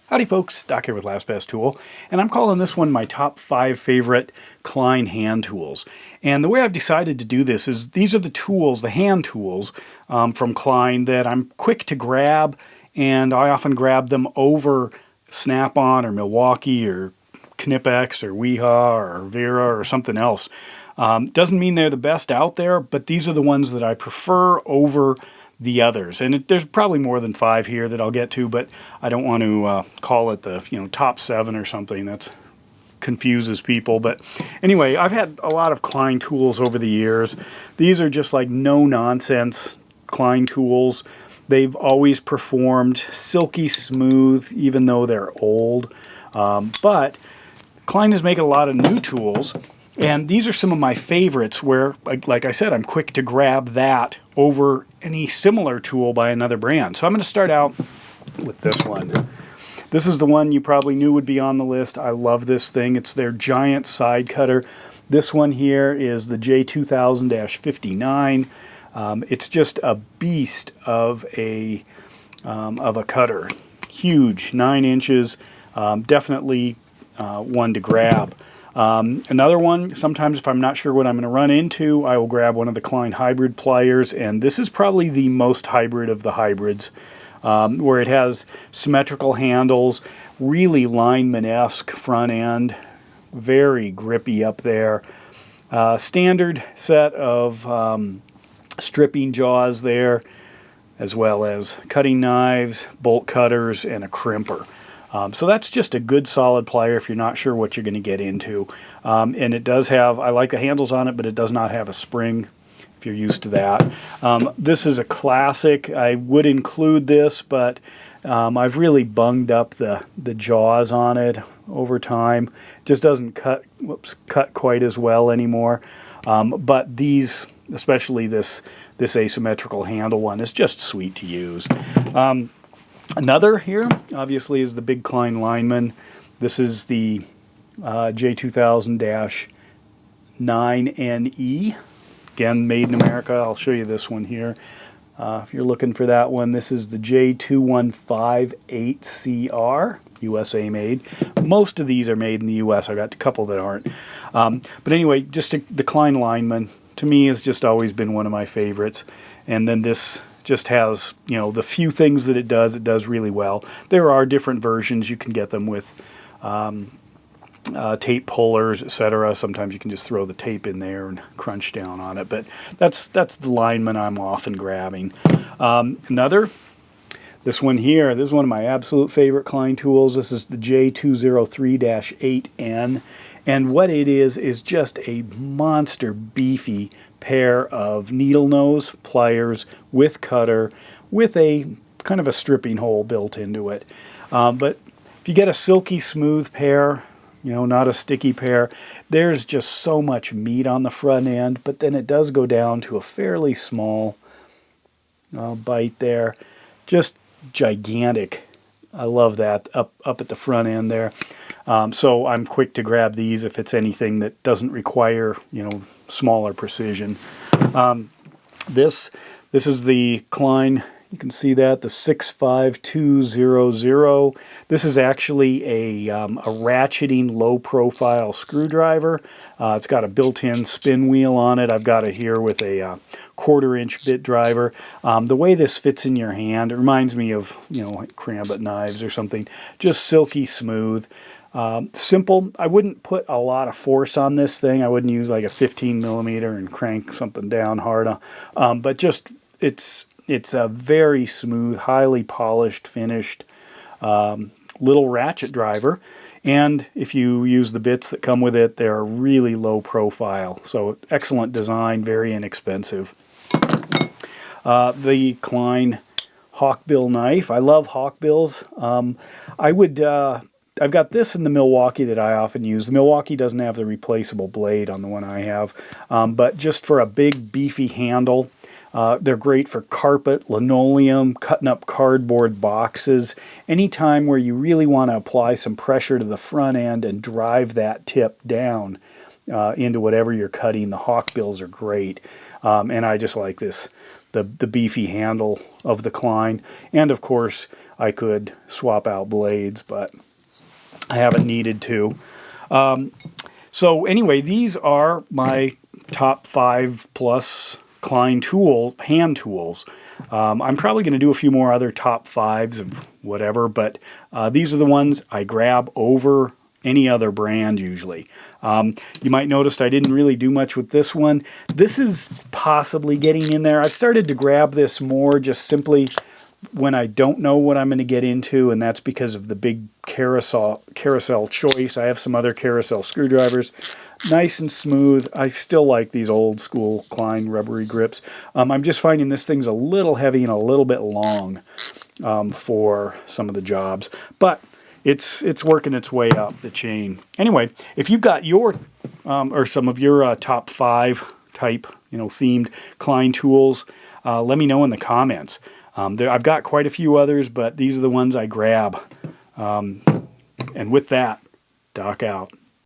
Howdy folks, Doc here with Last Best Tool, and I'm calling this one my top 5 favorite Klein hand tools. And the way I've decided to do this is these are the tools, the hand tools from Klein that I'm quick to grab, and I often grab them over Snap-on or Milwaukee or Knipex or Weha or Vera or something else. Doesn't mean they're the best out there, but these are the ones that I prefer over the others. And there's probably more than 5 here that I'll get to, but I don't want to call it the top 7 or something. That confuses people. But anyway, I've had a lot of Klein tools over the years. These are just like no-nonsense Klein tools. They've always performed silky smooth, even though they're old. But Klein is making a lot of new tools, and these are some of my favorites where, like I said, I'm quick to grab that over any similar tool by another brand. So I'm going to start out with this one. This is the one you probably knew would be on the list. I love this thing. It's their giant side cutter. This one here is the J200-59. It's just a beast of a cutter. Huge, 9 inches. Definitely one to grab. Another one, sometimes if I'm not sure what I'm going to run into, I will grab one of the Klein hybrid pliers, and this is probably the most hybrid of the hybrids, where it has symmetrical handles, really lineman-esque front end, very grippy up there. Standard set of stripping jaws there, as well as cutting knives, bolt cutters, and a crimper. So that's just a good solid plier if you're not sure what you're going to get into. And it does have, I like the handles on it, but it does not have a spring if you're used to that. This is a classic. I would include this, but I've really bunged up the jaws on it over time. It just doesn't cut quite as well anymore. But these, especially this asymmetrical handle one, is just sweet to use. Another here, obviously, is the big Klein Linemen. This is the J2000-9NE. Again, made in America. I'll show you this one here. If you're looking for that one, this is the J2158CR, USA made. Most of these are made in the US. I got a couple that aren't. But anyway, just the Klein Linemen, to me, has just always been one of my favorites. And then this just has, the few things that it does really well. There are different versions. You can get them with tape pullers, etc. Sometimes you can just throw the tape in there and crunch down on it. But that's the Lineman I'm often grabbing. This one here, this is one of my absolute favorite Klein tools. This is the J203 D8N. And what it is just a monster beefy pair of needle nose pliers with cutter with a kind of a stripping hole built into it. But if you get a silky smooth pair, not a sticky pair, there's just so much meat on the front end, but then it does go down to a fairly small bite there. Just gigantic. I love that up at the front end there. So I'm quick to grab these if it's anything that doesn't require, smaller precision. This is the Klein, you can see that, the 65200. This is actually a ratcheting low-profile screwdriver. It's got a built-in spin wheel on it. I've got it here with a 1/4-inch bit driver. The way this fits in your hand, it reminds me of, like Crambit knives or something. Just silky smooth. Simple. I wouldn't put a lot of force on this thing. I wouldn't use like a 15 millimeter and crank something down hard. But just it's a very smooth, highly polished, finished little ratchet driver. And if you use the bits that come with it, they're really low profile. So excellent design, very inexpensive. The Klein Hawkbill knife. I love Hawkbills. I've got this in the Milwaukee that I often use. The Milwaukee doesn't have the replaceable blade on the one I have, but just for a big beefy handle, they're great for carpet, linoleum, cutting up cardboard boxes. Anytime where you really want to apply some pressure to the front end and drive that tip down into whatever you're cutting, the Hawkbills are great. And I just like this, the beefy handle of the Klein. And of course, I could swap out blades, but I haven't needed to. So anyway, these are my top 5 plus Klein hand tools. I'm probably going to do a few more other top 5s of whatever, but these are the ones I grab over any other brand usually. You might notice I didn't really do much with this one. This is possibly getting in there. I've started to grab this more just simply when I don't know what I'm going to get into, and that's because of the big carousel choice. I have some other carousel screwdrivers, nice and smooth. I still like these old school Klein rubbery grips. I'm just finding this thing's a little heavy and a little bit long for some of the jobs, but it's working its way up the chain. Anyway, if you've got your or some of your top 5 type, themed Klein tools, let me know in the comments. I've got quite a few others, but these are the ones I grab. And with that, Doc out.